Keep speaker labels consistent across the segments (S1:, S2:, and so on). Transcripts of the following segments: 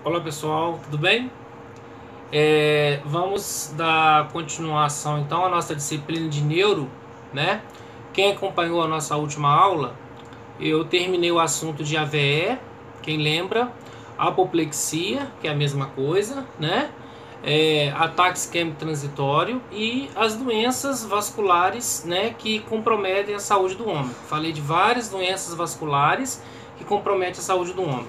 S1: Olá pessoal, tudo bem? Vamos dar continuação então à nossa disciplina de neuro, né? Quem acompanhou a nossa última aula, eu terminei o assunto de AVE, quem lembra, apoplexia, que é a mesma coisa, né? Ataque isquêmico transitório e as doenças vasculares, né, que comprometem a saúde do homem. Falei de várias doenças vasculares que comprometem a saúde do homem.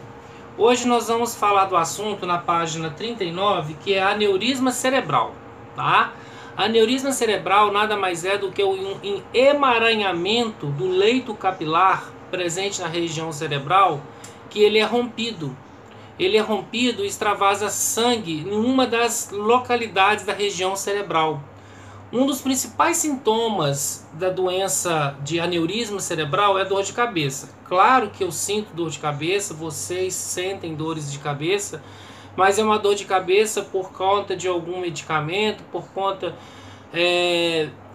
S1: Hoje nós vamos falar do assunto na página 39, que é aneurisma cerebral, tá? Aneurisma cerebral nada mais é do que um emaranhamento do leito capilar presente na região cerebral, que ele é rompido. Ele é rompido e extravasa sangue em uma das localidades da região cerebral. Um dos principais sintomas da doença de aneurisma cerebral é dor de cabeça. Claro que eu sinto dor de cabeça, vocês sentem dores de cabeça, mas é uma dor de cabeça por conta de algum medicamento, por conta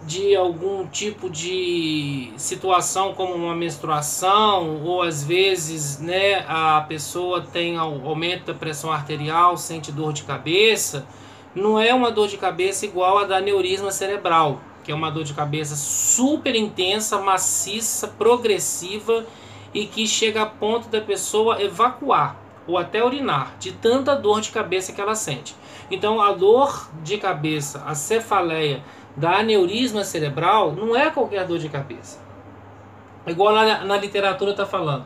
S1: de algum tipo de situação como uma menstruação, ou às vezes, né, a pessoa tem aumento da pressão arterial, sente dor de cabeça. Não é uma dor de cabeça igual a da aneurisma cerebral, que é uma dor de cabeça super intensa, maciça, progressiva e que chega a ponto da pessoa evacuar ou até urinar, de tanta dor de cabeça que ela sente. Então a dor de cabeça, a cefaleia da aneurisma cerebral não é qualquer dor de cabeça. Igual na literatura está falando.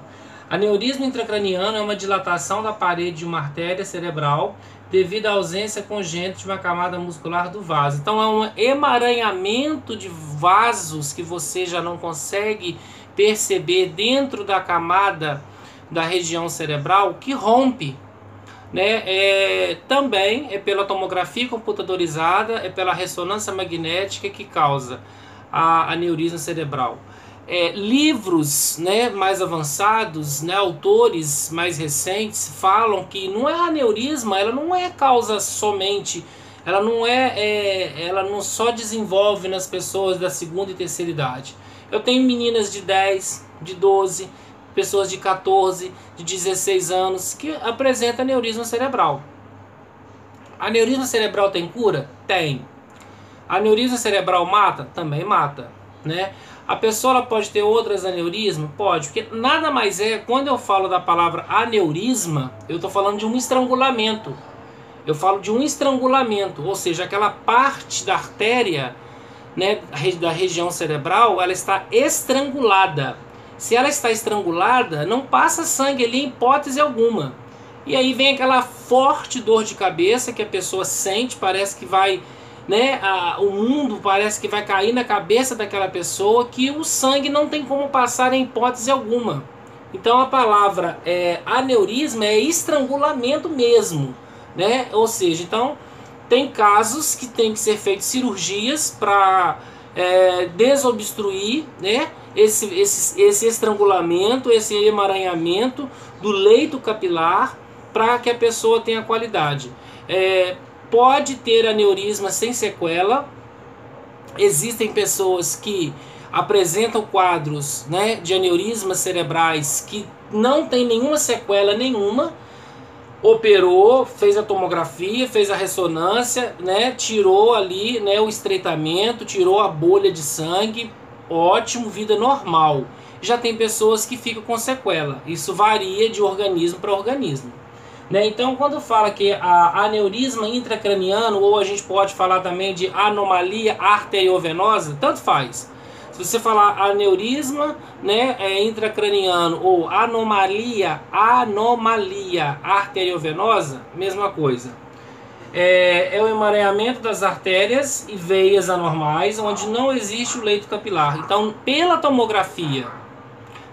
S1: Aneurisma intracraniano é uma dilatação da parede de uma artéria cerebral devido à ausência congênita de uma camada muscular do vaso. Então é um emaranhamento de vasos que você já não consegue perceber dentro da camada da região cerebral que rompe, né? Também é pela tomografia computadorizada, é pela ressonância magnética que causa a aneurisma cerebral. Livros, né, mais avançados, né, autores mais recentes falam que não é aneurisma, ela não é causa somente, ela não só desenvolve nas pessoas da segunda e terceira idade. Eu tenho meninas de 10, de 12, pessoas de 14, de 16 anos que apresentam aneurisma cerebral. Aneurisma cerebral tem cura? Tem. Aneurisma cerebral mata? Também mata, né? A pessoa ela pode ter outras aneurismas? Pode, porque nada mais é, quando eu falo da palavra aneurisma, eu estou falando de um estrangulamento. Eu falo de um estrangulamento, ou seja, aquela parte da artéria, né, da região cerebral, ela está estrangulada. Se ela está estrangulada, não passa sangue ali em hipótese alguma. E aí vem aquela forte dor de cabeça que a pessoa sente, parece que vai... né, o mundo parece que vai cair na cabeça daquela pessoa, que o sangue não tem como passar em hipótese alguma. Então a palavra aneurisma é estrangulamento mesmo, né? Ou seja, então tem casos que tem que ser feitas cirurgias para desobstruir, né, esse estrangulamento, esse emaranhamento do leito capilar, para que a pessoa tenha qualidade. Pode ter aneurisma sem sequela. Existem pessoas que apresentam quadros, né, de aneurismas cerebrais que não tem nenhuma sequela nenhuma. Operou, fez a tomografia, fez a ressonância, né, tirou ali, né, o estreitamento, tirou a bolha de sangue, ótimo, vida normal. Já tem pessoas que ficam com sequela. Isso varia de organismo para organismo. Então, quando fala que a aneurisma intracraniano, ou a gente pode falar também de anomalia arteriovenosa, tanto faz. Se você falar aneurisma, né, intracraniano ou anomalia arteriovenosa, mesma coisa. É o emaranhamento das artérias e veias anormais, onde não existe o leito capilar. Então, pela tomografia,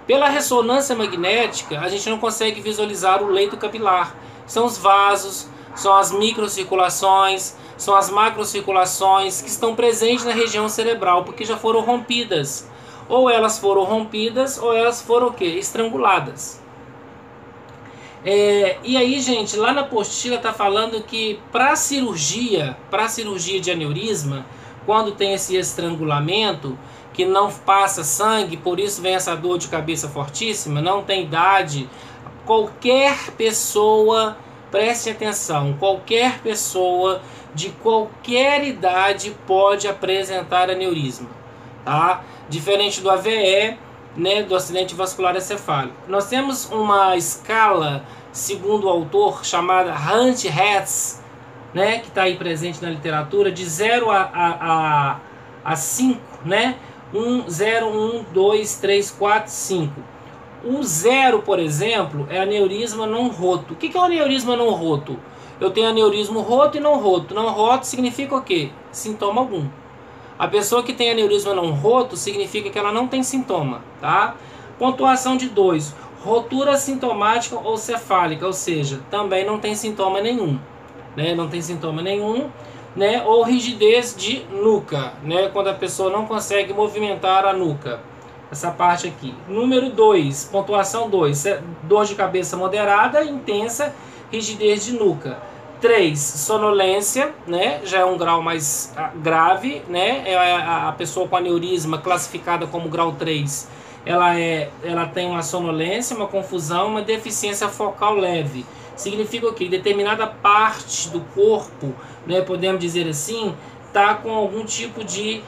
S1: pela ressonância magnética, a gente não consegue visualizar o leito capilar. São os vasos, são as microcirculações, são as macrocirculações que estão presentes na região cerebral, porque já foram rompidas. Ou elas foram rompidas, ou elas foram o quê? Estranguladas. E aí, gente, lá na apostila está falando que para cirurgia de aneurisma, quando tem esse estrangulamento, que não passa sangue, por isso vem essa dor de cabeça fortíssima, não tem idade, qualquer pessoa preste atenção, qualquer pessoa de qualquer idade pode apresentar aneurisma, tá? Diferente do AVE, né, do acidente vascular encefálico. Nós temos uma escala, segundo o autor, chamada Hunt-Hetz, né, que está aí presente na literatura, de 0 a 5, né? 1, 0, 1, 2, 3, 4, 5. O 0, por exemplo, é aneurisma não roto. O que é um aneurisma não roto? Eu tenho aneurisma roto e não roto. Não roto significa o quê? Sintoma algum. A pessoa que tem aneurisma não roto significa que ela não tem sintoma, tá? Pontuação de 2. Rotura sintomática ou cefálica, ou seja, também não tem sintoma nenhum, né? Não tem sintoma nenhum, né? Ou rigidez de nuca, né? Quando a pessoa não consegue movimentar a nuca. Essa parte aqui. Número 2, pontuação 2, dor de cabeça moderada, intensa, rigidez de nuca. 3, sonolência, né? Já é um grau mais grave, né? É a pessoa com aneurisma classificada como grau 3. Ela tem uma sonolência, uma confusão, uma deficiência focal leve. Significa o quê? Determinada parte do corpo, né, podemos dizer assim, está com algum tipo de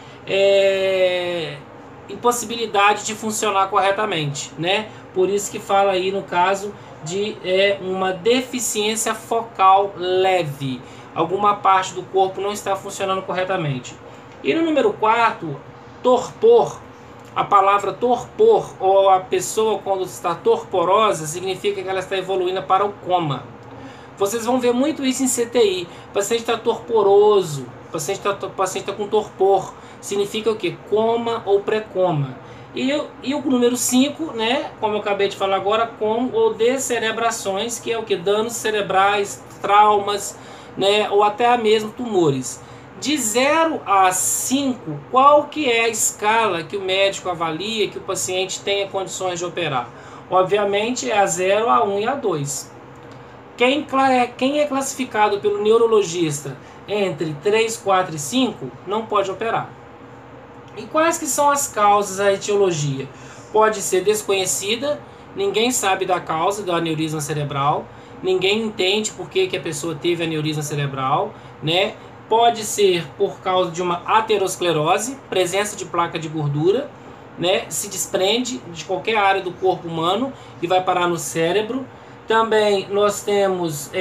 S1: impossibilidade de funcionar corretamente, né? Por isso que fala aí no caso de uma deficiência focal leve. Alguma parte do corpo não está funcionando corretamente. E no número 4, torpor. A palavra torpor, ou a pessoa quando está torporosa, significa que ela está evoluindo para o coma. Vocês vão ver muito isso em CTI. O paciente está torporoso, o paciente está com torpor. Significa o quê? Coma ou pré-coma. E o número 5, né, como eu acabei de falar agora, com ou descerebrações, que é o que? Danos cerebrais, traumas, né, ou até mesmo tumores. De 0 a 5, qual que é a escala que o médico avalia que o paciente tenha condições de operar? Obviamente é a 0, a 1 e a 2. Quem é classificado pelo neurologista entre 3, 4 e 5 não pode operar. E quais que são as causas da etiologia? Pode ser desconhecida, ninguém sabe da causa do aneurisma cerebral, ninguém entende por que a pessoa teve aneurisma cerebral, né? Pode ser por causa de uma aterosclerose, presença de placa de gordura, né? Se desprende de qualquer área do corpo humano e vai parar no cérebro. Também nós temos,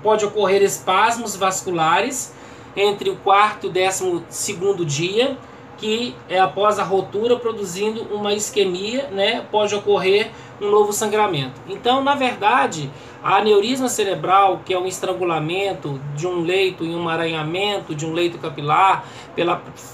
S1: pode ocorrer espasmos vasculares entre o 4º e 12º dia, que é após a rotura, produzindo uma isquemia, né? Pode ocorrer um novo sangramento. Então, na verdade, a aneurisma cerebral, que é um estrangulamento de um leito e um emaranhamento de um leito capilar,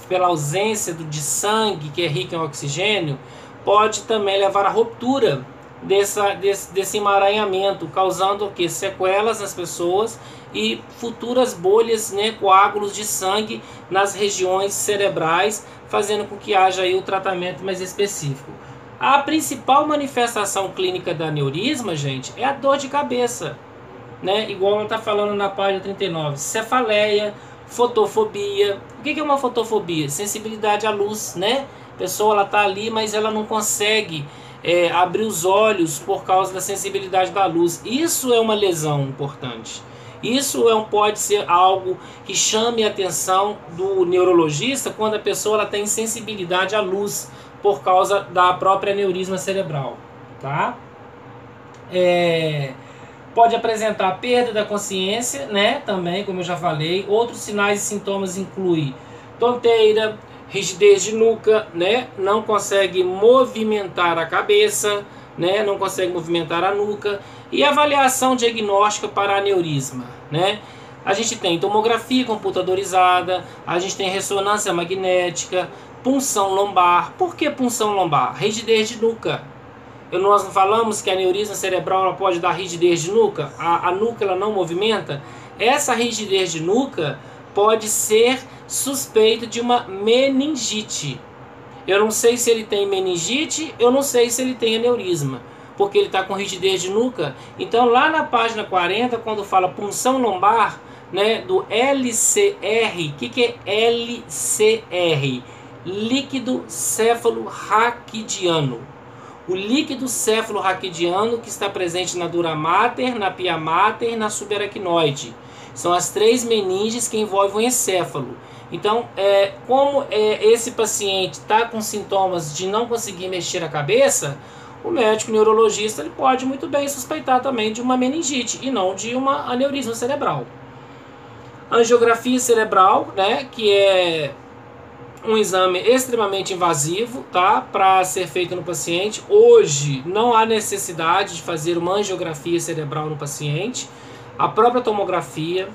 S1: pela ausência de sangue, que é rico em oxigênio, pode também levar à ruptura desse emaranhamento, causando o quê? Sequelas nas pessoas e futuras bolhas, né, coágulos de sangue nas regiões cerebrais, fazendo com que haja aí o tratamento mais específico. A principal manifestação clínica da aneurisma, gente, é a dor de cabeça, né? Igual ela está falando na página 39, cefaleia, fotofobia. O que é uma fotofobia? Sensibilidade à luz, né? A pessoa está ali, mas ela não consegue abrir os olhos por causa da sensibilidade da luz. Isso é uma lesão importante. Isso pode ser algo que chame a atenção do neurologista quando a pessoa ela tem sensibilidade à luz por causa da própria aneurisma cerebral, tá? Pode apresentar perda da consciência, né? Também, como eu já falei. Outros sinais e sintomas incluem tonteira, rigidez de nuca, né? Não consegue movimentar a cabeça, né? Não consegue movimentar a nuca. E avaliação diagnóstica para aneurisma, né? A gente tem tomografia computadorizada, a gente tem ressonância magnética, punção lombar. Por que punção lombar? Rigidez de nuca. Nós não falamos que a aneurisma cerebral ela pode dar rigidez de nuca? A nuca ela não movimenta? Essa rigidez de nuca pode ser suspeita de uma meningite. Eu não sei se ele tem meningite, eu não sei se ele tem aneurisma, porque ele está com rigidez de nuca. Então lá na página 40, quando fala punção lombar, né, do LCR, o que é LCR? Líquido céfalo raquidiano. o líquido céfalo-raquidiano, que está presente na dura mater, na pia mater e na subaracnoide. São as 3 meninges que envolvem o encéfalo. Então, como esse paciente está com sintomas de não conseguir mexer a cabeça, o médico neurologista ele pode muito bem suspeitar também de uma meningite e não de uma aneurisma cerebral. Angiografia cerebral, né, que é um exame extremamente invasivo, tá, para ser feito no paciente. Hoje não há necessidade de fazer uma angiografia cerebral no paciente. A própria tomografia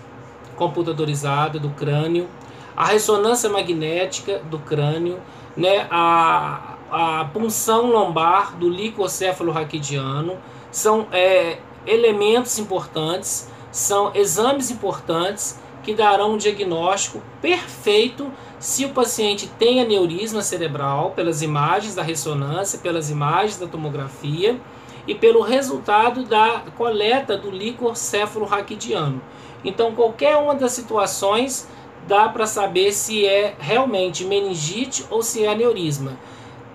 S1: computadorizada do crânio, a ressonância magnética do crânio, né, a punção lombar do licocéfalo-raquidiano são elementos importantes, são exames importantes que darão um diagnóstico perfeito se o paciente tem aneurisma cerebral, pelas imagens da ressonância, pelas imagens da tomografia e pelo resultado da coleta do licocéfalo-raquidiano. Então, qualquer uma das situações dá para saber se é realmente meningite ou se é aneurisma.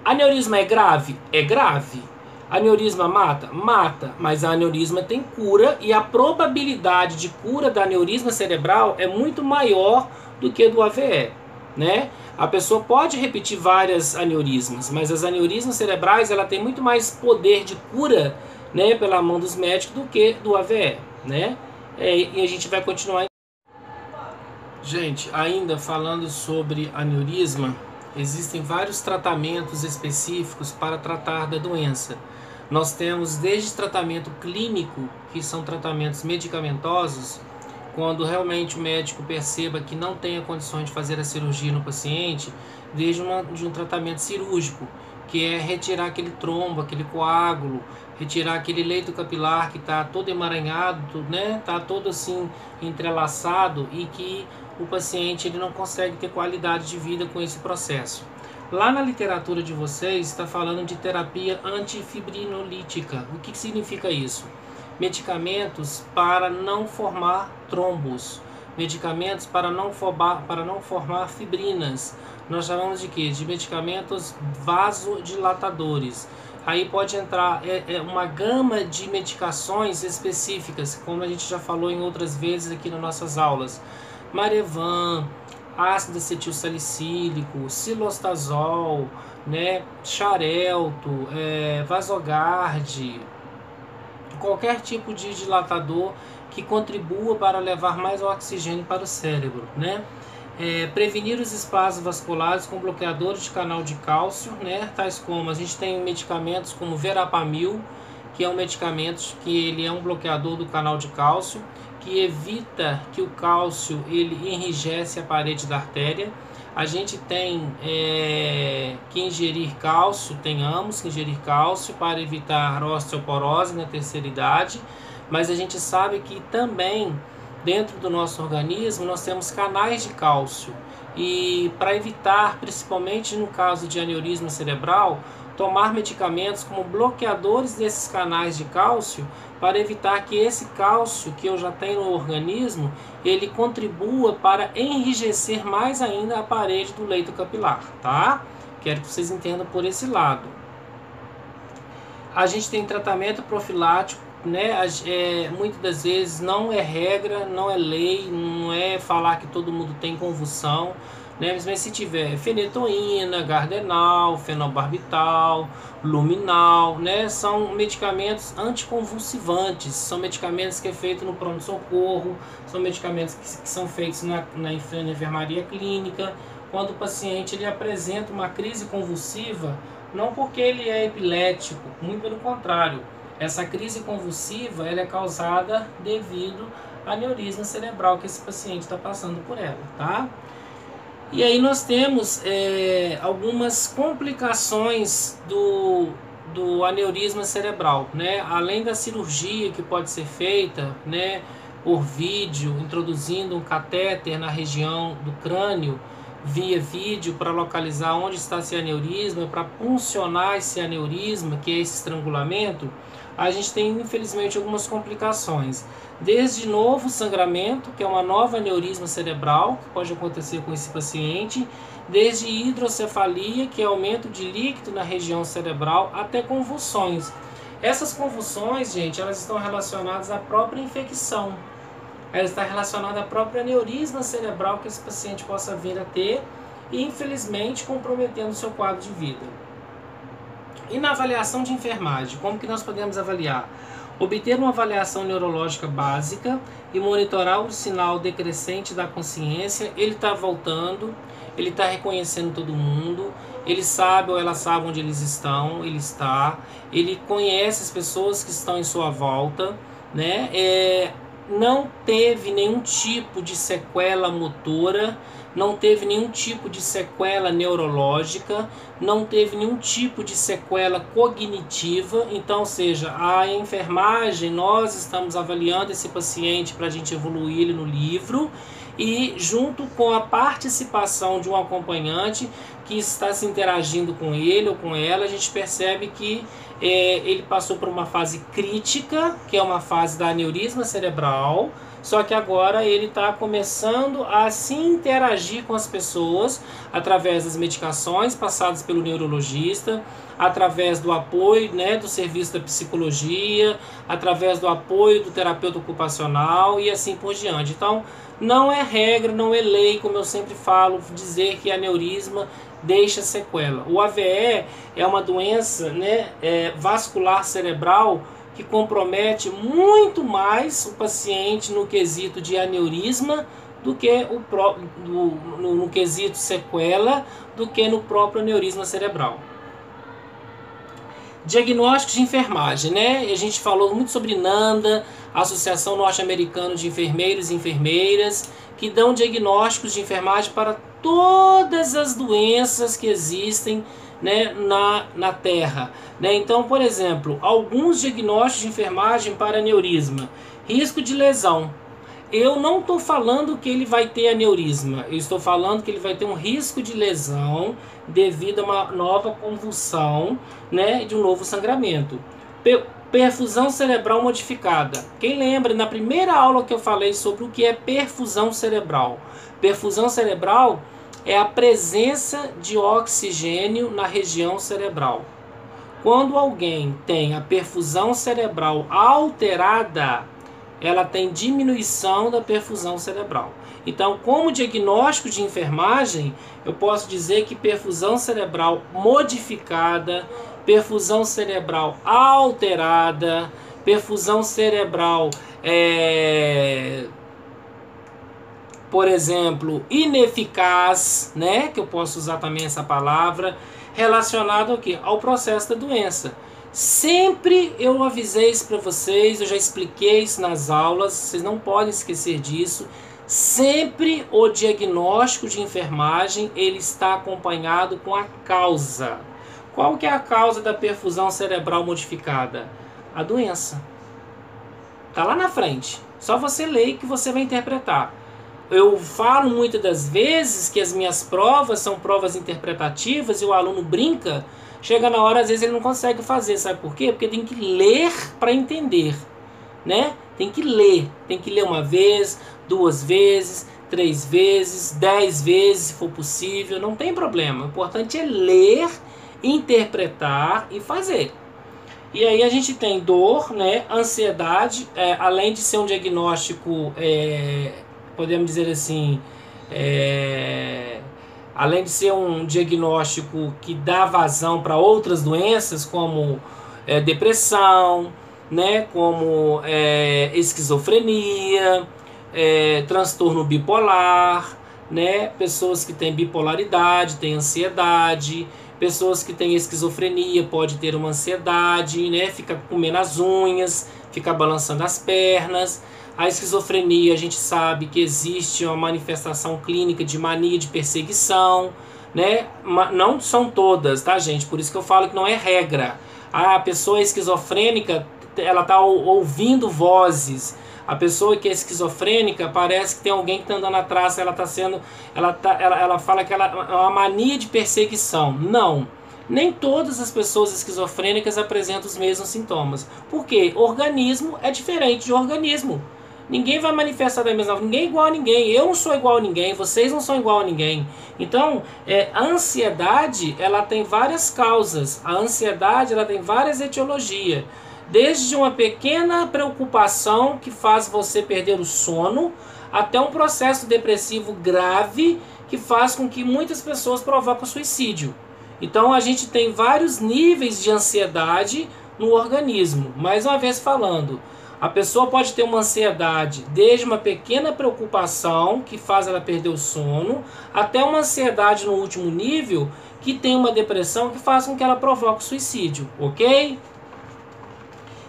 S1: Aneurisma é grave? É grave. Aneurisma mata? Mata, mas a aneurisma tem cura e a probabilidade de cura da aneurisma cerebral é muito maior do que do AVE, né? A pessoa pode repetir várias aneurismas, mas as aneurismas cerebrais ela tem muito mais poder de cura, né, pela mão dos médicos do que do AVE, né? E a gente vai continuar. Gente, ainda falando sobre aneurisma, existem vários tratamentos específicos para tratar da doença. Nós temos desde tratamento clínico, que são tratamentos medicamentosos, quando realmente o médico perceba que não tenha condições de fazer a cirurgia no paciente, desde um tratamento cirúrgico, que é retirar aquele trombo, aquele coágulo, retirar aquele leito capilar que está todo emaranhado, né? Está todo assim entrelaçado e que o paciente ele não consegue ter qualidade de vida com esse processo. Lá na literatura de vocês está falando de terapia antifibrinolítica. O que significa isso? Medicamentos para não formar trombos, medicamentos para não formar fibrinas. Nós chamamos de quê? De medicamentos vasodilatadores. Aí pode entrar uma gama de medicações específicas, como a gente já falou em outras vezes aqui nas nossas aulas. Marevan, ácido acetilsalicílico, cilostazol, né, xarelto, Vasogard, qualquer tipo de dilatador que contribua para levar mais oxigênio para o cérebro, né? Prevenir os espasmos vasculares com bloqueadores de canal de cálcio, né? Tais como a gente tem medicamentos como Verapamil, que é um medicamento que ele é um bloqueador do canal de cálcio, que evita que o cálcio ele enrijece a parede da artéria. A gente tem que ingerir cálcio, tenhamos que ingerir cálcio para evitar osteoporose na terceira idade, mas a gente sabe que também dentro do nosso organismo nós temos canais de cálcio e para evitar, principalmente no caso de aneurisma cerebral, tomar medicamentos como bloqueadores desses canais de cálcio para evitar que esse cálcio que eu já tenho no organismo, ele contribua para enrijecer mais ainda a parede do leito capilar, tá? Quero que vocês entendam por esse lado. A gente tem tratamento profilático, né? Muitas das vezes não é regra, não é lei, não é falar que todo mundo tem convulsão, né? Mas se tiver fenetoína, Gardenal, fenobarbital, luminal, né? São medicamentos anticonvulsivantes, são medicamentos que é feito no pronto-socorro, são medicamentos que são feitos na enfermaria clínica, quando o paciente ele apresenta uma crise convulsiva, não porque ele é epilético, muito pelo contrário, essa crise convulsiva ela é causada devido a aneurisma cerebral que esse paciente está passando por ela, tá? E aí nós temos algumas complicações do aneurisma cerebral, né? Além da cirurgia que pode ser feita, né, por vídeo, introduzindo um catéter na região do crânio, via vídeo para localizar onde está esse aneurisma, para puncionar esse aneurisma, que é esse estrangulamento, a gente tem infelizmente algumas complicações. Desde novo sangramento, que é uma nova aneurisma cerebral, que pode acontecer com esse paciente, desde hidrocefalia, que é aumento de líquido na região cerebral, até convulsões. Essas convulsões, gente, elas estão relacionadas à própria infecção. Ela está relacionada à própria aneurisma cerebral que esse paciente possa vir a ter e, infelizmente, comprometendo o seu quadro de vida. E na avaliação de enfermagem, como que nós podemos avaliar? Obter uma avaliação neurológica básica e monitorar o sinal decrescente da consciência. Ele está voltando, ele está reconhecendo todo mundo, ele sabe ou ela sabe onde eles estão, ele conhece as pessoas que estão em sua volta, né? Não teve nenhum tipo de sequela motora, não teve nenhum tipo de sequela neurológica, não teve nenhum tipo de sequela cognitiva. Então, ou seja, a enfermagem, nós estamos avaliando esse paciente para a gente evoluir ele no livro, e junto com a participação de um acompanhante que está se interagindo com ele ou com ela, a gente percebe que ele passou por uma fase crítica, que é uma fase da aneurisma cerebral, só que agora ele está começando a se interagir com as pessoas através das medicações passadas pelo neurologista, através do apoio, né, do serviço da psicologia, através do apoio do terapeuta ocupacional e assim por diante. Então, não é regra, não é lei, como eu sempre falo, dizer que aneurisma deixa sequela. O AVE é uma doença, né, vascular cerebral que compromete muito mais o paciente no quesito de aneurisma do que no quesito sequela, do que no próprio aneurisma cerebral. Diagnósticos de enfermagem, né? A gente falou muito sobre NANDA, Associação Norte-Americana de Enfermeiros e Enfermeiras, que dão diagnósticos de enfermagem para todas as doenças que existem, né, na Terra, né? Então, por exemplo, alguns diagnósticos de enfermagem para aneurisma: risco de lesão. Eu não estou falando que ele vai ter aneurisma, eu estou falando que ele vai ter um risco de lesão devido a uma nova convulsão, né, de um novo sangramento. Perfusão cerebral modificada. Quem lembra, na primeira aula que eu falei sobre o que é perfusão cerebral? Perfusão cerebral é a presença de oxigênio na região cerebral. Quando alguém tem a perfusão cerebral alterada, ela tem diminuição da perfusão cerebral. Então, como diagnóstico de enfermagem, eu posso dizer que perfusão cerebral modificada, perfusão cerebral alterada, perfusão cerebral, por exemplo, ineficaz, né? Que eu posso usar também essa palavra, relacionado ao quê? Ao processo da doença. Sempre eu avisei isso para vocês, eu já expliquei isso nas aulas, vocês não podem esquecer disso. Sempre o diagnóstico de enfermagem, ele está acompanhado com a causa. Qual que é a causa da perfusão cerebral modificada? A doença. Está lá na frente. Só você ler que você vai interpretar. Eu falo muitas das vezes que as minhas provas são provas interpretativas e o aluno brinca. Chega na hora, às vezes ele não consegue fazer. Sabe por quê? Porque tem que ler para entender, né? Tem que ler uma vez, 2 vezes, 3 vezes, 10 vezes, se for possível. Não tem problema. O importante é ler, interpretar e fazer. E aí a gente tem dor, né? Ansiedade, além de ser um diagnóstico, podemos dizer assim, além de ser um diagnóstico que dá vazão para outras doenças, como depressão, né, como esquizofrenia, transtorno bipolar, né, pessoas que têm bipolaridade, têm ansiedade, pessoas que têm esquizofrenia pode ter uma ansiedade, né, fica comendo as unhas, fica balançando as pernas. A esquizofrenia, a gente sabe que existe uma manifestação clínica de mania de perseguição, né? Não são todas, tá, gente? Por isso que eu falo que não é regra. A pessoa esquizofrênica, ela está ouvindo vozes. A pessoa que é esquizofrênica parece que tem alguém que está andando atrás, ela fala que ela é uma mania de perseguição. Não. Nem todas as pessoas esquizofrênicas apresentam os mesmos sintomas. Por quê? Organismo é diferente de organismo. Ninguém vai manifestar da mesma forma. Ninguém é igual a ninguém. Eu não sou igual a ninguém. Vocês não são igual a ninguém. Então, a ansiedade, ela tem várias causas. A ansiedade, ela tem várias etiologias. Desde uma pequena preocupação que faz você perder o sono, até um processo depressivo grave que faz com que muitas pessoas provoquem suicídio. Então a gente tem vários níveis de ansiedade no organismo. Mais uma vez falando, a pessoa pode ter uma ansiedade desde uma pequena preocupação que faz ela perder o sono, até uma ansiedade no último nível que tem uma depressão que faz com que ela provoque suicídio, ok?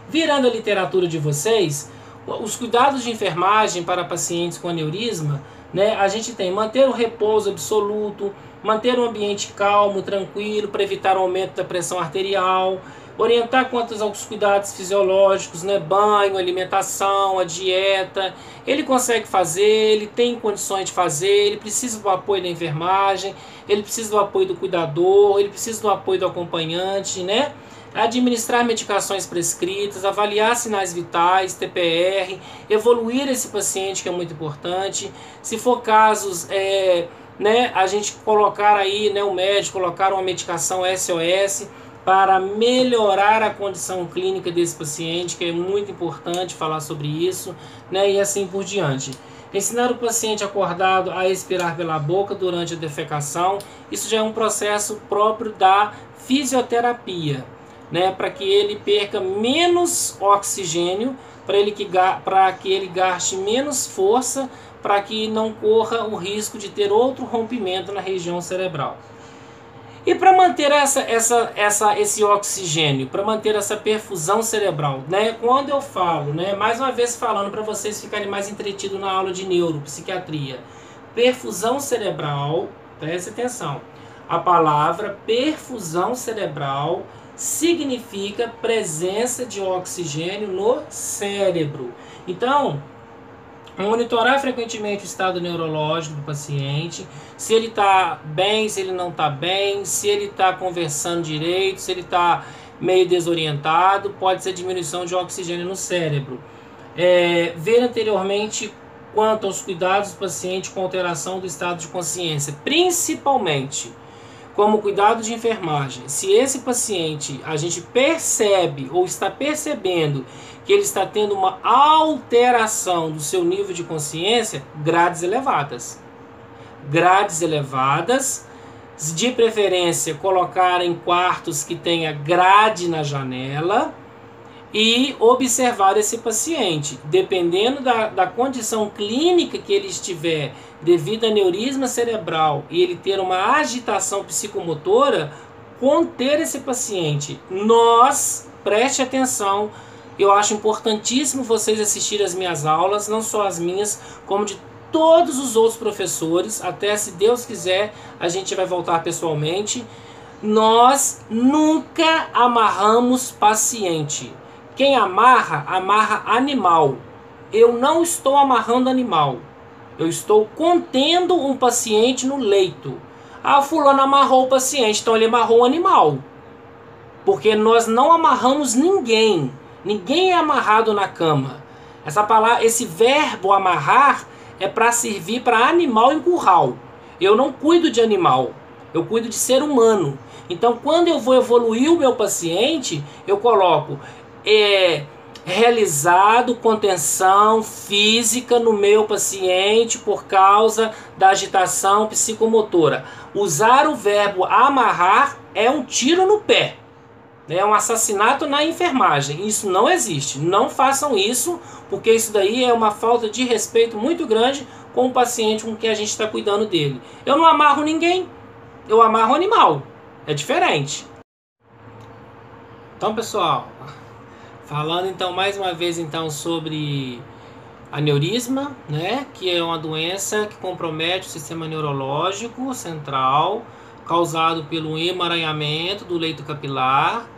S1: Virando a literatura de vocês, os cuidados de enfermagem para pacientes com aneurisma, né, a gente tem manter o repouso absoluto, manter um ambiente calmo, tranquilo, para evitar o aumento da pressão arterial, orientar quanto aos cuidados fisiológicos, né, banho, alimentação, a dieta. Ele consegue fazer, ele tem condições de fazer, ele precisa do apoio da enfermagem, ele precisa do apoio do cuidador, ele precisa do apoio do acompanhante, né? Administrar medicações prescritas, avaliar sinais vitais, TPR, evoluir esse paciente, que é muito importante. Se for casos, né, a gente colocar aí, né, o médico colocar uma medicação SOS para melhorar a condição clínica desse paciente, que é muito importante falar sobre isso, né, e assim por diante. Ensinar o paciente acordado a expirar pela boca durante a defecação, isso já é um processo próprio da fisioterapia, né, para que ele perca menos oxigênio, para que ele gaste menos força, para que não corra o risco de ter outro rompimento na região cerebral. E para manter esse oxigênio, para manter essa perfusão cerebral, né, quando eu falo, né, mais uma vez falando para vocês ficarem mais entretidos na aula de neuropsiquiatria, perfusão cerebral, preste atenção, a palavra perfusão cerebral significa presença de oxigênio no cérebro. Então, monitorar frequentemente o estado neurológico do paciente, se ele está bem, se ele não está bem, se ele está conversando direito, se ele está meio desorientado, pode ser diminuição de oxigênio no cérebro. Ver anteriormente quanto aos cuidados do paciente com alteração do estado de consciência, principalmente como cuidado de enfermagem. Se esse paciente, a gente percebe ou está percebendo que ele está tendo uma alteração do seu nível de consciência, grades elevadas. Grades elevadas, de preferência colocar em quartos que tenha grade na janela e observar esse paciente. Dependendo da condição clínica que ele estiver, devido a aneurisma cerebral, e ele ter uma agitação psicomotora, conter esse paciente. Preste atenção, eu acho importantíssimo vocês assistirem as minhas aulas, não só as minhas, como de todos os outros professores, até se Deus quiser, a gente vai voltar pessoalmente. Nós nunca amarramos paciente. Quem amarra, amarra animal. Eu não estou amarrando animal. Eu estou contendo um paciente no leito. Ah, fulano amarrou o paciente, então ele amarrou o animal. Porque nós não amarramos ninguém. Ninguém é amarrado na cama. Esse verbo amarrar é para servir para animal em curral. Eu não cuido de animal. Eu cuido de ser humano. Então, quando eu vou evoluir o meu paciente, eu coloco realizado contenção física no meu paciente por causa da agitação psicomotora. Usar o verbo amarrar é um tiro no pé. É um assassinato na enfermagem. Isso não existe. Não façam isso, porque isso daí é uma falta de respeito muito grande com o paciente com que a gente está cuidando dele. Eu não amarro ninguém. Eu amarro o animal. É diferente. Então, pessoal, falando então mais uma vez então sobre aneurisma, né, que é uma doença que compromete o sistema neurológico central, causado pelo emaranhamento do leito capilar,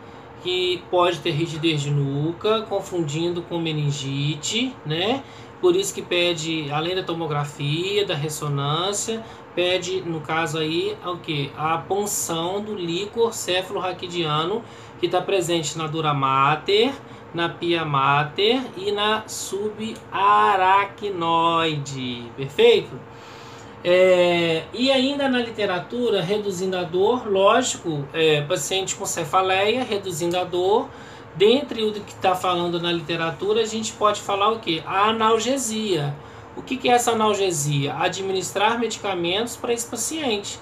S1: que pode ter rigidez de nuca, confundindo com meningite, né? Por isso que pede, além da tomografia, da ressonância, pede, no caso aí, o que? A punção do líquor cefalorraquidiano, que está presente na dura mater, na pia mater e na subaracnoide. Perfeito? E ainda na literatura, reduzindo a dor, lógico, paciente com cefaleia, reduzindo a dor. Dentre o que está falando na literatura, a gente pode falar o que? A analgesia. O que é essa analgesia? Administrar medicamentos para esse paciente,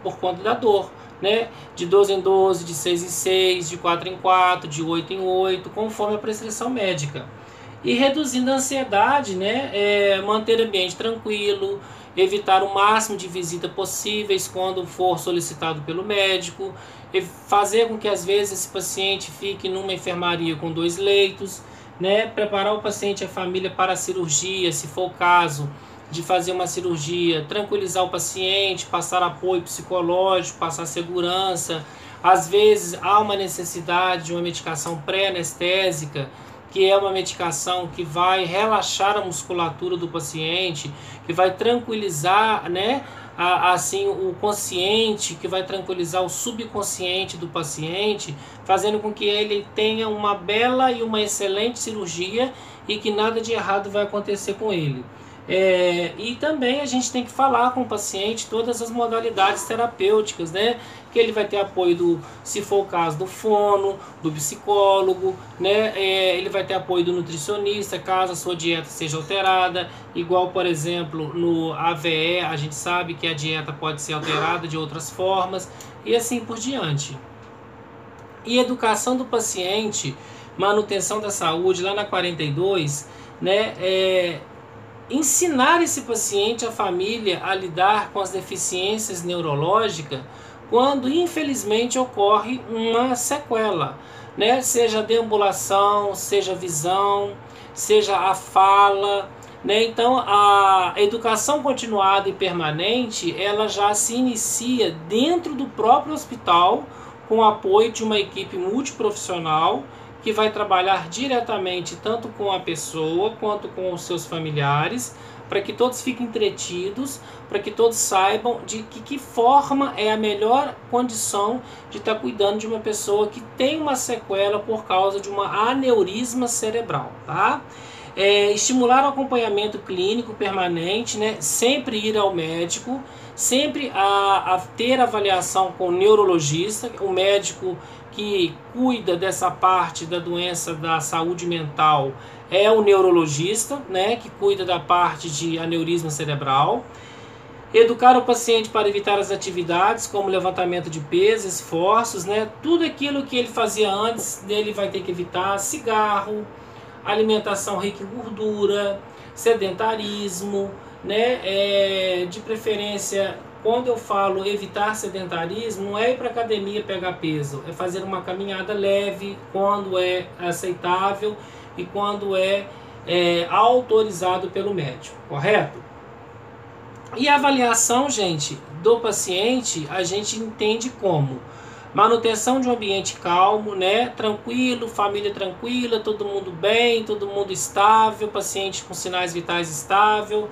S1: por conta da dor, né? De 12 em 12, de 6 em 6, de 4 em 4, de 8 em 8, conforme a prescrição médica. E reduzindo a ansiedade, né? Manter o ambiente tranquilo, evitar o máximo de visitas possíveis quando for solicitado pelo médico, e fazer com que às vezes esse paciente fique numa enfermaria com 2 leitos, né? Preparar o paciente e a família para a cirurgia, se for o caso de fazer uma cirurgia, tranquilizar o paciente, passar apoio psicológico, passar segurança. Às vezes há uma necessidade de uma medicação pré-anestésica, que é uma medicação que vai relaxar a musculatura do paciente, que vai tranquilizar, né, assim, o consciente, que vai tranquilizar o subconsciente do paciente, fazendo com que ele tenha uma bela e uma excelente cirurgia e que nada de errado vai acontecer com ele. E também a gente tem que falar com o paciente todas as modalidades terapêuticas, né? Que ele vai ter apoio se for o caso, do fono, do psicólogo, né? Ele vai ter apoio do nutricionista, caso a sua dieta seja alterada, igual, por exemplo, no AVE, a gente sabe que a dieta pode ser alterada de outras formas, e assim por diante. E educação do paciente, manutenção da saúde, lá na 42, né? Ensinar esse paciente, a família, a lidar com as deficiências neurológicas quando infelizmente ocorre uma sequela, né? Seja a deambulação, seja a visão, seja a fala, né? Então a educação continuada e permanente, ela já se inicia dentro do próprio hospital, com o apoio de uma equipe multiprofissional que vai trabalhar diretamente tanto com a pessoa quanto com os seus familiares, para que todos fiquem entretidos, para que todos saibam de que forma é a melhor condição de estar cuidando de uma pessoa que tem uma sequela por causa de uma aneurisma cerebral, tá? Estimular o acompanhamento clínico permanente, né? Sempre ir ao médico, sempre a ter avaliação com o neurologista, o médico que cuida dessa parte da doença da saúde mental é o neurologista, né, que cuida da parte de aneurisma cerebral. Educar o paciente para evitar as atividades como levantamento de peso, esforços, né, tudo aquilo que ele fazia antes, ele vai ter que evitar: cigarro, alimentação rica em gordura, sedentarismo, né, de preferência. Quando eu falo evitar sedentarismo, não é ir para academia pegar peso, é fazer uma caminhada leve quando é aceitável e quando é autorizado pelo médico, correto? E a avaliação, gente, do paciente, a gente entende como manutenção de um ambiente calmo, né, tranquilo, família tranquila, todo mundo bem, todo mundo estável, paciente com sinais vitais estável,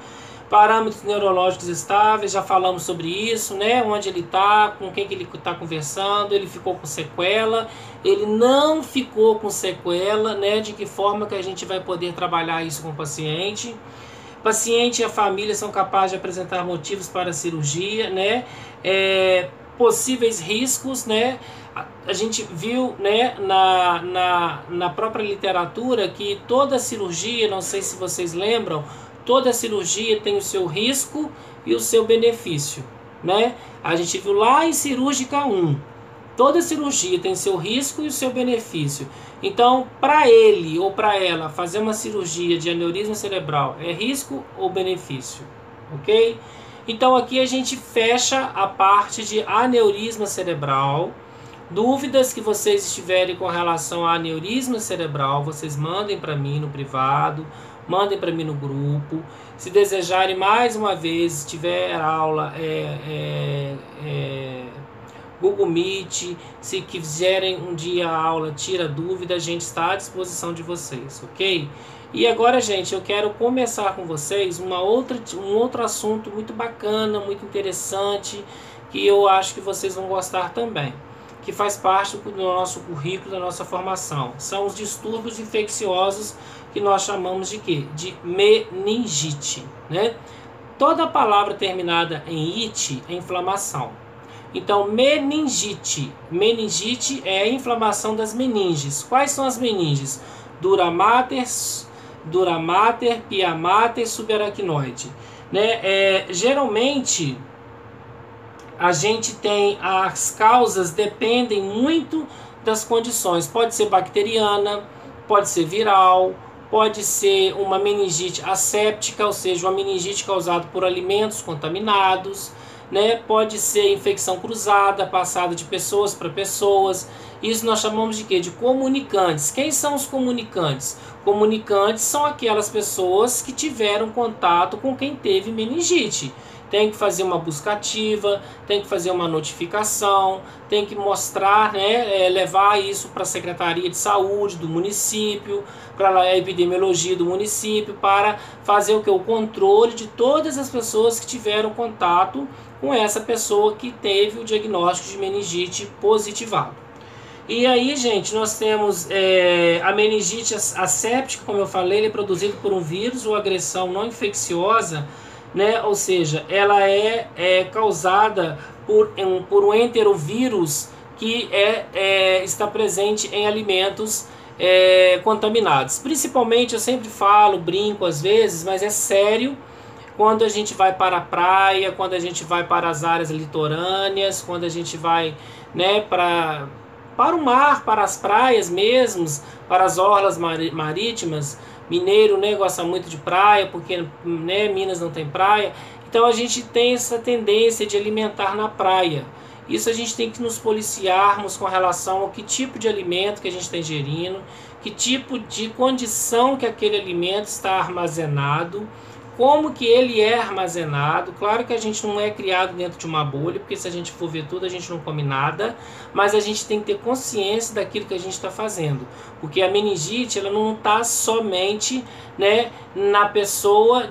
S1: parâmetros neurológicos estáveis, já falamos sobre isso, né? Onde ele está, com quem que ele está conversando, ele ficou com sequela, ele não ficou com sequela, né? De que forma que a gente vai poder trabalhar isso com o paciente. Paciente e a família são capazes de apresentar motivos para a cirurgia, né? Possíveis riscos, né? A gente viu, né, na própria literatura que toda cirurgia, não sei se vocês lembram, toda cirurgia tem o seu risco e o seu benefício, né? A gente viu lá em Cirúrgica 1. Toda cirurgia tem seu risco e o seu benefício. Então, para ele ou para ela fazer uma cirurgia de aneurisma cerebral, é risco ou benefício? Ok? Então, aqui a gente fecha a parte de aneurisma cerebral. Dúvidas que vocês tiverem com relação a aneurisma cerebral, vocês mandem para mim no privado, mandem para mim no grupo. Se desejarem mais uma vez, se tiver aula Google Meet, se quiserem um dia a aula, tira dúvida, a gente está à disposição de vocês, ok? E agora, gente, eu quero começar com vocês um outro assunto muito bacana, muito interessante, que eu acho que vocês vão gostar também, que faz parte do nosso currículo, da nossa formação. São os distúrbios infecciosos, que nós chamamos de quê? De meningite, né? Toda palavra terminada em "ite" é inflamação. Então, meningite. Meningite é a inflamação das meninges. Quais são as meninges? Dura mater, pia mater, subaracnoide. Né? Geralmente, a gente tem as causas, dependem muito das condições. Pode ser bacteriana, pode ser viral, pode ser uma meningite asséptica, ou seja, uma meningite causada por alimentos contaminados, né? Pode ser infecção cruzada, passada de pessoas para pessoas. Isso nós chamamos de quê? De comunicantes. Quem são os comunicantes? Comunicantes são aquelas pessoas que tiveram contato com quem teve meningite. Tem que fazer uma busca ativa, tem que fazer uma notificação, tem que mostrar, né, levar isso para a Secretaria de Saúde do município, para a epidemiologia do município, para fazer o que? O controle de todas as pessoas que tiveram contato com essa pessoa que teve o diagnóstico de meningite positivado. E aí, gente, nós temos a meningite asséptica, como eu falei, ele é produzido por um vírus ou agressão não infecciosa, né? Ou seja, ela é causada por um enterovírus que está presente em alimentos contaminados. Principalmente, eu sempre falo, brinco às vezes, mas é sério, quando a gente vai para a praia, quando a gente vai para as áreas litorâneas, quando a gente vai, né, para o mar, para as praias mesmos, para as orlas marítimas. Mineiro, né, gosta muito de praia, porque, né, Minas não tem praia. Então a gente tem essa tendência de alimentar na praia. Isso a gente tem que nos policiarmos com relação ao que tipo de alimento que a gente está ingerindo, que tipo de condição que aquele alimento está armazenado, como que ele é armazenado. Claro que a gente não é criado dentro de uma bolha, porque se a gente for ver tudo, a gente não come nada, mas a gente tem que ter consciência daquilo que a gente está fazendo, porque a meningite, ela não está somente, né, na pessoa,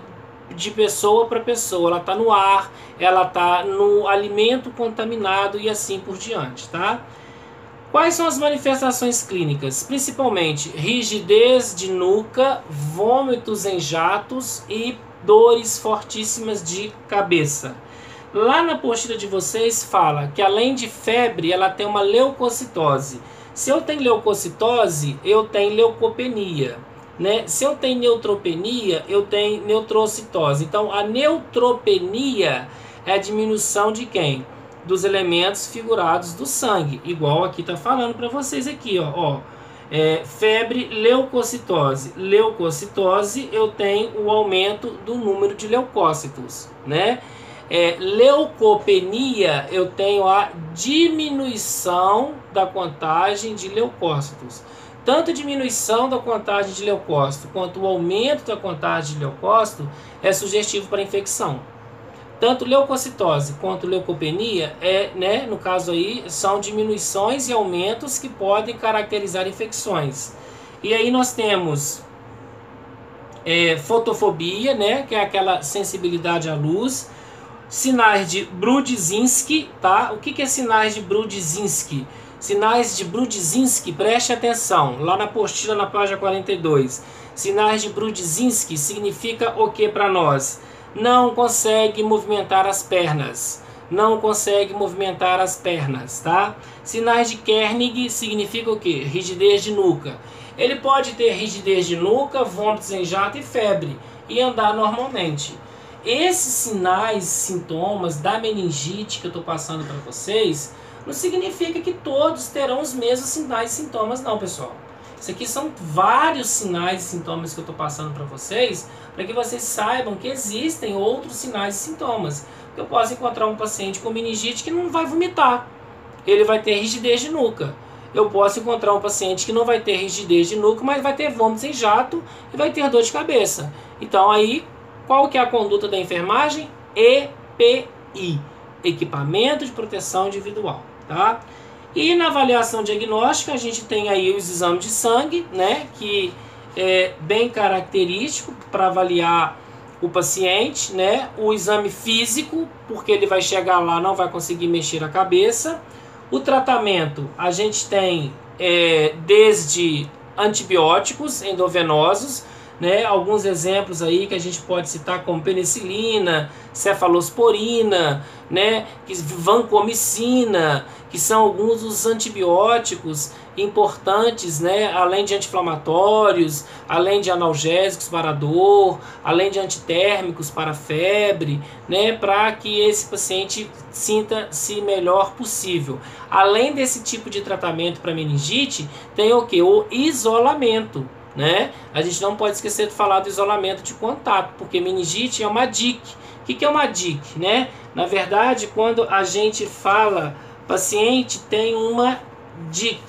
S1: de pessoa para pessoa, ela está no ar, ela está no alimento contaminado e assim por diante, tá? Quais são as manifestações clínicas? Principalmente rigidez de nuca, vômitos em jatos e dores fortíssimas de cabeça. Lá na apostila de vocês fala que além de febre, ela tem uma leucocitose. Se eu tenho leucocitose, eu tenho leucopenia, né? Se eu tenho neutropenia, eu tenho neutrocitose. Então a neutropenia é a diminuição de quem? Dos elementos figurados do sangue, igual aqui está falando para vocês aqui, ó. Febre, leucocitose. Leucocitose, eu tenho o aumento do número de leucócitos, né? Leucopenia, eu tenho a diminuição da contagem de leucócitos. Tanto a diminuição da contagem de leucócito quanto o aumento da contagem de leucócito é sugestivo para infecção. Tanto leucocitose quanto leucopenia, né, no caso aí, são diminuições e aumentos que podem caracterizar infecções. E aí nós temos fotofobia, né, que é aquela sensibilidade à luz. Sinais de Brudzinski, tá? O que é sinais de Brudzinski? Sinais de Brudzinski, preste atenção, lá na apostila na página 42. Sinais de Brudzinski significa o que para nós? Não consegue movimentar as pernas. Não consegue movimentar as pernas, tá? Sinais de Kernig significa o que? Rigidez de nuca. Ele pode ter rigidez de nuca, vômitos em jato e febre e andar normalmente. Esses sinais, sintomas da meningite que eu estou passando para vocês, não significa que todos terão os mesmos sinais e sintomas não, pessoal. Isso aqui são vários sinais e sintomas que eu estou passando para vocês, para que vocês saibam que existem outros sinais e sintomas. Eu posso encontrar um paciente com meningite que não vai vomitar, ele vai ter rigidez de nuca. Eu posso encontrar um paciente que não vai ter rigidez de nuca, mas vai ter vômitos em jato e vai ter dor de cabeça. Então aí, qual que é a conduta da enfermagem? EPI, Equipamento de Proteção Individual. tá? E na avaliação diagnóstica a gente tem aí os exames de sangue, né, que é bem característico para avaliar o paciente, né? O exame físico, porque ele vai chegar lá, não vai conseguir mexer a cabeça. O tratamento, a gente tem desde antibióticos endovenosos, né? Alguns exemplos aí que a gente pode citar como penicilina, cefalosporina, né? Vancomicina, que são alguns dos antibióticos importantes, né? Além de anti-inflamatórios, além de analgésicos para dor, além de antitérmicos para febre, né? Para que esse paciente sinta-se melhor possível. Além desse tipo de tratamento para meningite, tem o que? O isolamento, né? A gente não pode esquecer de falar do isolamento de contato, porque meningite é uma DIC. O que é uma DIC, né? Na verdade, quando a gente fala paciente tem uma DIC,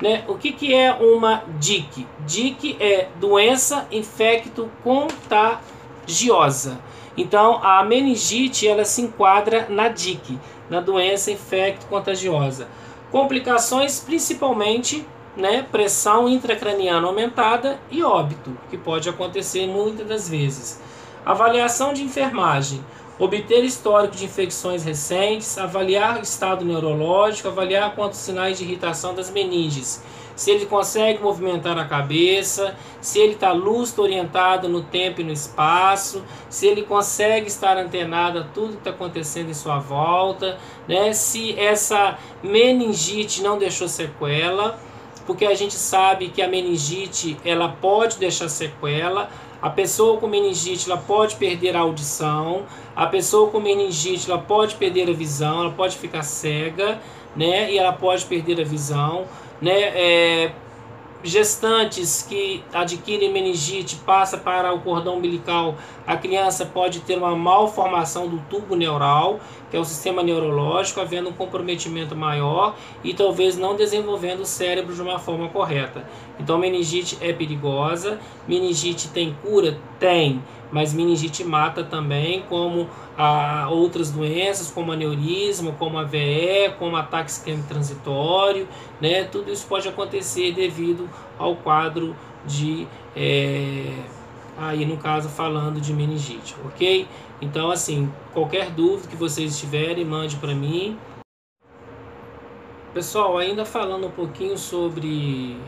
S1: né? O que é uma DIC? DIC é doença infecto-contagiosa. Então, a meningite ela se enquadra na DIC, na doença infecto-contagiosa. Complicações principalmente, né, pressão intracraniana aumentada e óbito, que pode acontecer muitas das vezes. Avaliação de enfermagem: obter histórico de infecções recentes, avaliar o estado neurológico, avaliar quantos sinais de irritação das meninges, se ele consegue movimentar a cabeça, se ele está lúcido, orientado no tempo e no espaço, se ele consegue estar antenado a tudo que está acontecendo em sua volta, né, se essa meningite não deixou sequela, porque a gente sabe que a meningite ela pode deixar sequela. A pessoa com meningite ela pode perder a audição, a pessoa com meningite ela pode perder a visão, ela pode ficar cega, né? E ela pode perder a visão, né? Gestantes que adquirem meningite passa para o cordão umbilical, a criança pode ter uma malformação do tubo neural, que é o sistema neurológico, havendo um comprometimento maior e talvez não desenvolvendo o cérebro de uma forma correta. Então meningite é perigosa. Meningite tem cura? Tem, mas meningite mata também, como outras doenças, como aneurisma, como a VE, como ataque isquêmico transitório, né? Tudo isso pode acontecer devido ao quadro de, aí no caso falando de meningite, ok? Então assim, qualquer dúvida que vocês tiverem, mande para mim. Pessoal, ainda falando um pouquinho sobre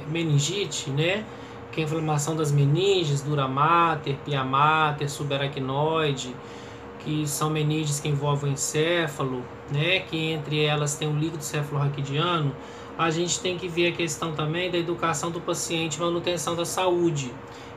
S1: meningite, né? Que é a inflamação das meninges, dura mater, pia mater, subaracnoide, que são meninges que envolvem o encéfalo, né? Que entre elas tem o líquido cefalorraquidiano. A gente tem que ver a questão também da educação do paciente, manutenção da saúde,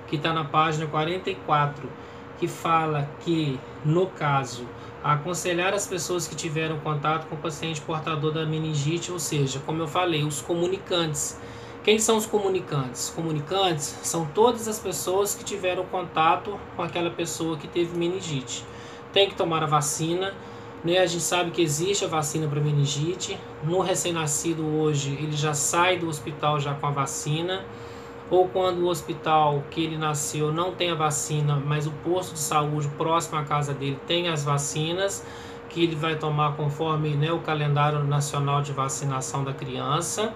S1: que está na página 44, que fala que, no caso, aconselhar as pessoas que tiveram contato com o paciente portador da meningite, ou seja, como eu falei, os comunicantes. Quem são os comunicantes? Comunicantes são todas as pessoas que tiveram contato com aquela pessoa que teve meningite. Tem que tomar a vacina, né? A gente sabe que existe a vacina para meningite. No recém-nascido hoje, ele já sai do hospital já com a vacina. Ou quando o hospital que ele nasceu não tem a vacina, mas o posto de saúde próximo à casa dele tem as vacinas, que ele vai tomar conforme, né, o calendário nacional de vacinação da criança.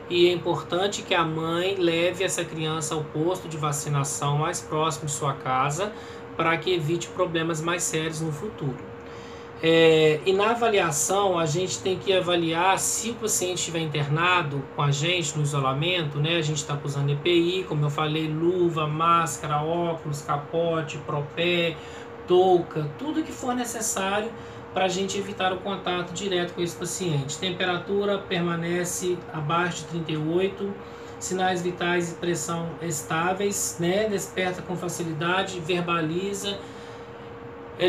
S1: E é importante que a mãe leve essa criança ao posto de vacinação mais próximo de sua casa, para que evite problemas mais sérios no futuro. E na avaliação, a gente tem que avaliar se o paciente estiver internado com a gente no isolamento, né? A gente está usando EPI, como eu falei, luva, máscara, óculos, capote, propé, touca, tudo que for necessário para a gente evitar o contato direto com esse paciente. Temperatura permanece abaixo de 38, sinais vitais e pressão estáveis, né? Desperta com facilidade, verbaliza,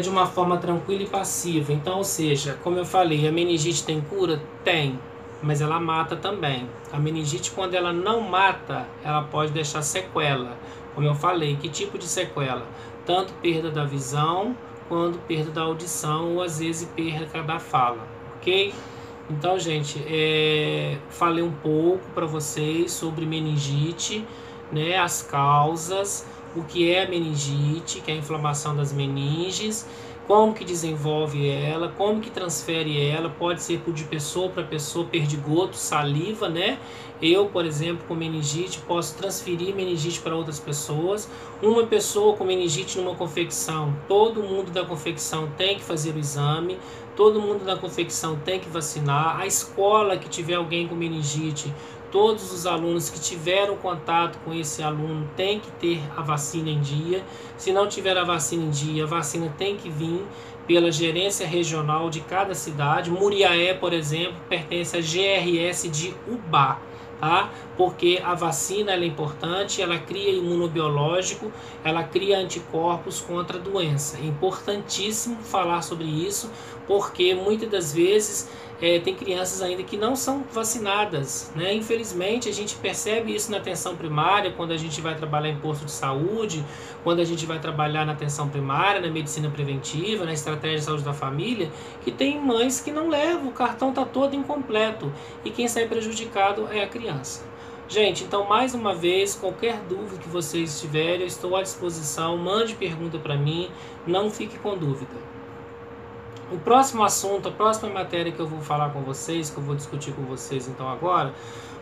S1: de uma forma tranquila e passiva. Então, ou seja, como eu falei, a meningite tem cura? Tem, mas ela mata também. A meningite, quando ela não mata, ela pode deixar sequela. Como eu falei, que tipo de sequela? Tanto perda da visão, quanto perda da audição, ou às vezes perda da fala, ok? Então, gente, falei um pouco para vocês sobre meningite, né, as causas, o que é a meningite, que é a inflamação das meninges, como que desenvolve ela, como que transfere ela, pode ser de pessoa para pessoa, perdigoto, saliva, né? Eu, por exemplo, com meningite, posso transferir meningite para outras pessoas. Uma pessoa com meningite numa confecção, todo mundo da confecção tem que fazer o exame, todo mundo da confecção tem que vacinar. A escola que tiver alguém com meningite, todos os alunos que tiveram contato com esse aluno tem que ter a vacina em dia. Se não tiver a vacina em dia, a vacina tem que vir pela gerência regional de cada cidade. Muriaé, por exemplo, pertence à GRS de Ubá, tá? Porque a vacina ela é importante, ela cria imunobiológico, ela cria anticorpos contra a doença. É importantíssimo falar sobre isso, porque muitas das vezes tem crianças ainda que não são vacinadas, né? Infelizmente a gente percebe isso na atenção primária, quando a gente vai trabalhar em posto de saúde, quando a gente vai trabalhar na atenção primária, na medicina preventiva, na estratégia de saúde da família, que tem mães que não levam, o cartão está todo incompleto e quem sai prejudicado é a criança. Gente, então mais uma vez, qualquer dúvida que vocês tiverem, eu estou à disposição, mande pergunta para mim, não fique com dúvida. O próximo assunto, a próxima matéria que eu vou falar com vocês, que eu vou discutir com vocês então agora,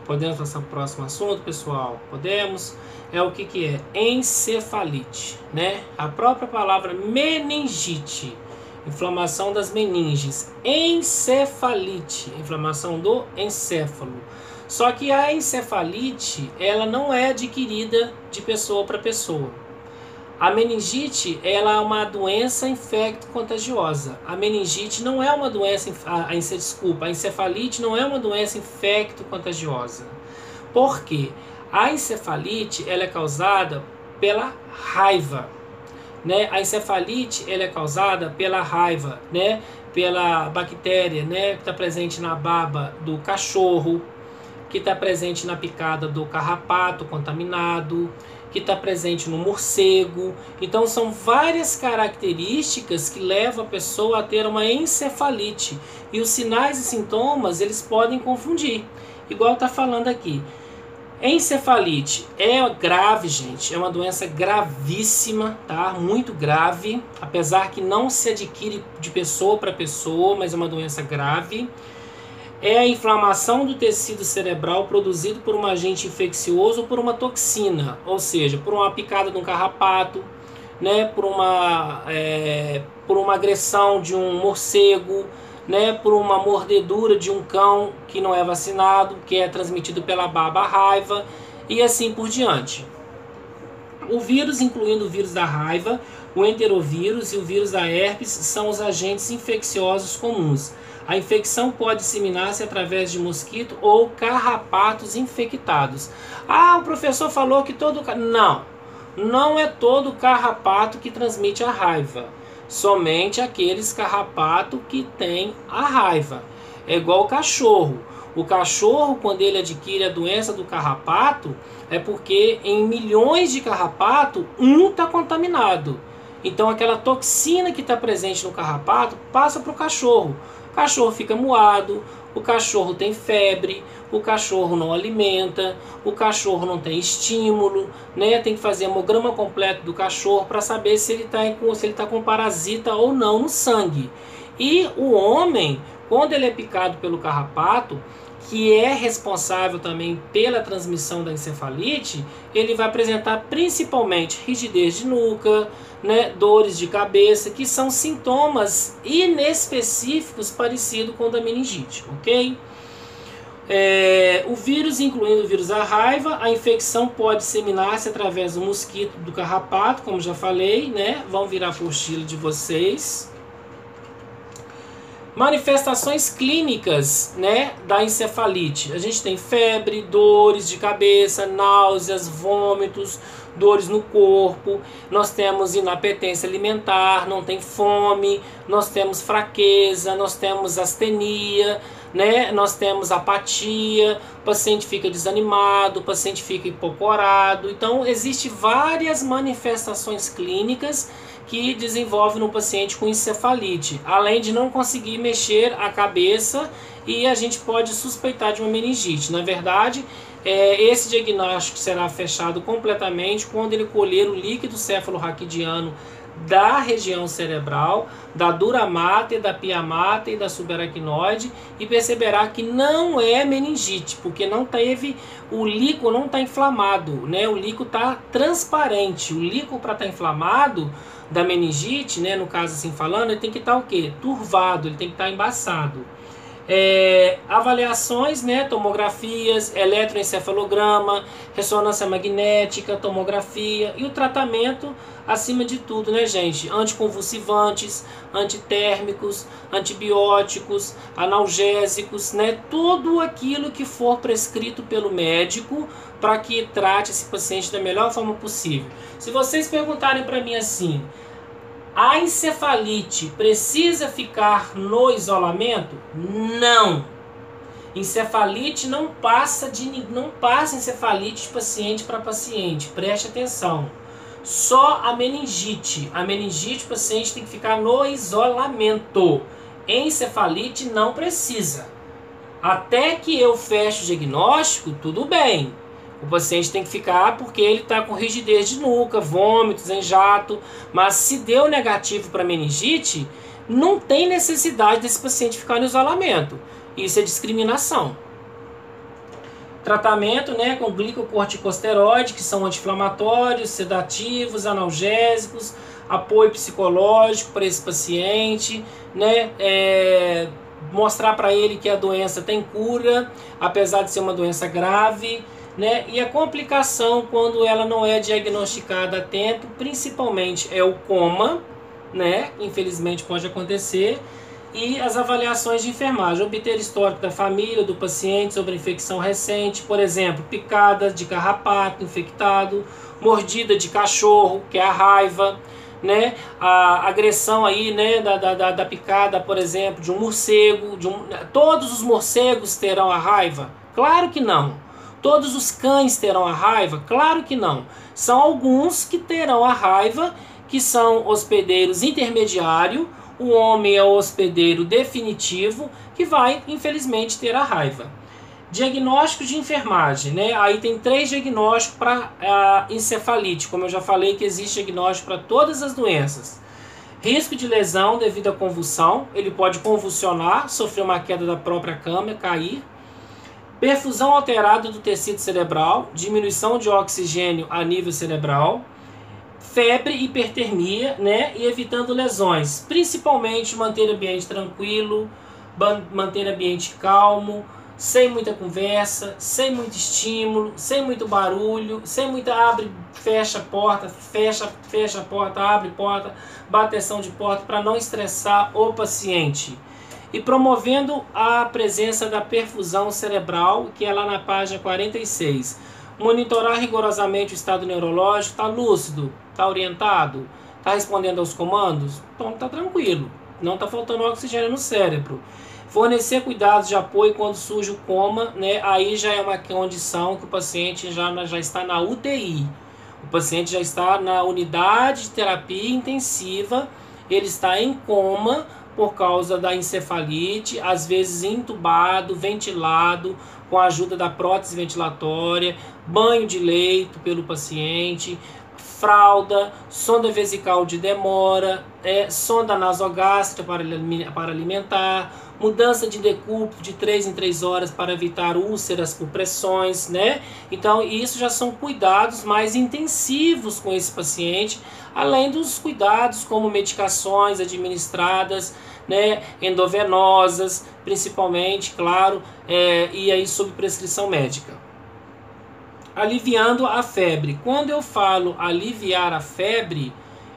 S1: podemos passar para o próximo assunto, pessoal? Podemos? É o que é? Encefalite, né? A própria palavra meningite, inflamação das meninges. Encefalite, inflamação do encéfalo. Só que a encefalite, ela não é adquirida de pessoa para pessoa. A meningite, ela é uma doença infecto-contagiosa. A meningite não é uma doença, a encefalite não é uma doença infecto-contagiosa. Por quê? A encefalite, ela é causada pela raiva, né? A encefalite, ela é causada pela raiva, né? Pela bactéria, né? Que está presente na baba do cachorro, que está presente na picada do carrapato contaminado, que está presente no morcego. Então são várias características que levam a pessoa a ter uma encefalite. E os sinais e sintomas eles podem confundir. Igual está falando aqui. Encefalite é grave, gente. É uma doença gravíssima, tá? Muito grave. Apesar que não se adquire de pessoa para pessoa, mas é uma doença grave. É a inflamação do tecido cerebral produzido por um agente infeccioso ou por uma toxina, ou seja, por uma picada de um carrapato, né, por uma agressão de um morcego, né, por uma mordedura de um cão que não é vacinado, que é transmitido pela baba raiva e assim por diante. O vírus, incluindo o vírus da raiva, o enterovírus e o vírus da herpes, são os agentes infecciosos comuns. A infecção pode disseminar-se através de mosquito ou carrapatos infectados. Ah, o professor falou que todo... Não é todo carrapato que transmite a raiva. Somente aqueles carrapatos que têm a raiva. É igual o cachorro. O cachorro, quando ele adquire a doença do carrapato, é porque em milhões de carrapatos, um está contaminado. Então aquela toxina que está presente no carrapato passa para o cachorro. O cachorro fica moado, o cachorro tem febre, o cachorro não alimenta, o cachorro não tem estímulo, né? Tem que fazer hemograma completo do cachorro para saber se ele está com parasita ou não no sangue. E o homem, quando ele é picado pelo carrapato, que é responsável também pela transmissão da encefalite, ele vai apresentar principalmente rigidez de nuca, né, dores de cabeça, que são sintomas inespecíficos parecidos com o da meningite, ok? O vírus, incluindo o vírus da raiva, a infecção pode disseminar-se através do mosquito do carrapato, como já falei, né? Vão virar a apostila de vocês. Manifestações clínicas, né, da encefalite. A gente tem febre, dores de cabeça, náuseas, vômitos, dores no corpo. Nós temos inapetência alimentar, não tem fome. Nós temos fraqueza, nós temos astenia, né? Nós temos apatia. O paciente fica desanimado, o paciente fica hipocorado. Então, existem várias manifestações clínicas que desenvolve no paciente com encefalite, além de não conseguir mexer a cabeça, e a gente pode suspeitar de uma meningite. Na verdade, esse diagnóstico será fechado completamente quando ele colher o líquido cefalorraquidiano da região cerebral, da dura mater, da pia mater e da subaracnoide, e perceberá que não é meningite, porque não teve, o líquido não está inflamado, né? O líquido está transparente. O líquido, para estar inflamado da meningite, né, no caso assim falando, ele tem que estar o quê? Turvado, ele tem que estar embaçado. Avaliações, né, tomografias, eletroencefalograma, ressonância magnética, tomografia, e o tratamento acima de tudo, né, gente? Anticonvulsivantes, antitérmicos, antibióticos, analgésicos, né? Tudo aquilo que for prescrito pelo médico para que trate esse paciente da melhor forma possível. Se vocês perguntarem para mim assim, a encefalite precisa ficar no isolamento? Não. Encefalite não passa encefalite de paciente para paciente. Preste atenção. Só a meningite. A meningite, o paciente tem que ficar no isolamento. Encefalite não precisa. Até que eu feche o diagnóstico, tudo bem. O paciente tem que ficar porque ele está com rigidez de nuca, vômitos em jato. Mas se deu negativo para meningite, não tem necessidade desse paciente ficar no isolamento. Isso é discriminação. Tratamento, né, com glicocorticosteroide, que são anti-inflamatórios, sedativos, analgésicos, apoio psicológico para esse paciente, né, mostrar para ele que a doença tem cura, apesar de ser uma doença grave, né, e a complicação quando ela não é diagnosticada a tempo, principalmente é o coma, né, infelizmente pode acontecer, e as avaliações de enfermagem, obter histórico da família, do paciente sobre infecção recente, por exemplo, picada de carrapato infectado, mordida de cachorro, que é a raiva, né, a agressão aí, né, da picada, por exemplo, de um morcego, todos os morcegos terão a raiva? Claro que não. Todos os cães terão a raiva? Claro que não. São alguns que terão a raiva, que são hospedeiros intermediário. O homem é o hospedeiro definitivo, que vai, infelizmente, ter a raiva. Diagnóstico de enfermagem, né? Aí tem 3 diagnósticos para encefalite. Como eu já falei, que existe diagnóstico para todas as doenças. Risco de lesão devido à convulsão. Ele pode convulsionar, sofrer uma queda da própria cama, cair. Perfusão alterada do tecido cerebral, diminuição de oxigênio a nível cerebral, febre, hipertermia, né, e evitando lesões, principalmente manter o ambiente tranquilo, manter o ambiente calmo, sem muita conversa, sem muito estímulo, sem muito barulho, sem muita abre, fecha a porta, fecha a porta, abre porta, bateção de porta, para não estressar o paciente. E promovendo a presença da perfusão cerebral, que é lá na página 46. Monitorar rigorosamente o estado neurológico, está lúcido, está orientado, está respondendo aos comandos? Então está tranquilo, não está faltando oxigênio no cérebro. Fornecer cuidados de apoio quando surge o coma, né? Aí já é uma condição que o paciente já está na UTI. O paciente já está na unidade de terapia intensiva, ele está em coma, por causa da encefalite, às vezes entubado, ventilado, com a ajuda da prótese ventilatória, banho de leito pelo paciente, fralda, sonda vesical de demora, sonda nasogástrica para alimentar, mudança de decúbito de 3 em 3 horas para evitar úlceras por pressões, né? Então, isso já são cuidados mais intensivos com esse paciente, além dos cuidados como medicações administradas, né, endovenosas, principalmente, claro, e aí sob prescrição médica. Aliviando a febre. Quando eu falo aliviar a febre,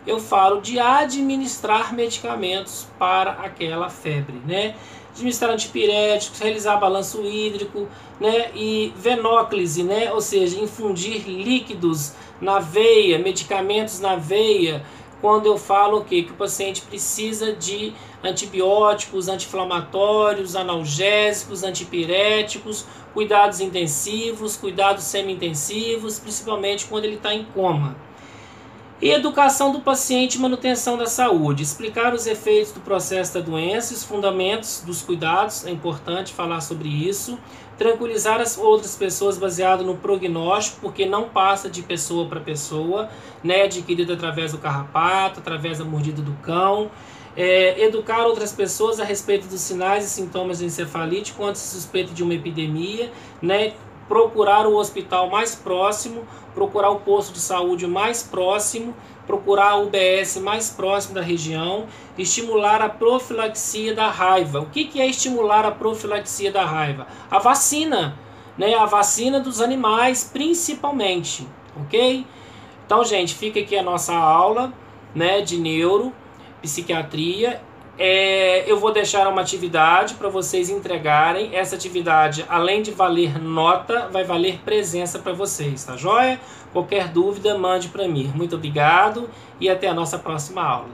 S1: eu falo de administrar medicamentos para aquela febre, né? Administrar antipiréticos, realizar balanço hídrico, né? E venóclise, né? Ou seja, infundir líquidos na veia, medicamentos na veia. Quando eu falo que o paciente precisa de antibióticos, anti-inflamatórios, analgésicos, antipiréticos, cuidados intensivos, cuidados semi-intensivos, principalmente quando ele está em coma. E educação do paciente e manutenção da saúde. Explicar os efeitos do processo da doença, os fundamentos dos cuidados, é importante falar sobre isso. Tranquilizar as outras pessoas baseado no prognóstico, porque não passa de pessoa para pessoa, né? Adquirido através do carrapato, através da mordida do cão. Educar outras pessoas a respeito dos sinais e sintomas de encefalite quando se suspeita de uma epidemia, né? Procurar o hospital mais próximo, procurar o posto de saúde mais próximo, procurar a UBS mais próximo da região, estimular a profilaxia da raiva. O que é estimular a profilaxia da raiva? A vacina, né? A vacina dos animais, principalmente, ok? Então, gente, fica aqui a nossa aula, né, de neuropsiquiatria. Eu vou deixar uma atividade para vocês entregarem. Essa atividade, além de valer nota, vai valer presença para vocês, tá joia? Qualquer dúvida, mande para mim. Muito obrigado e até a nossa próxima aula.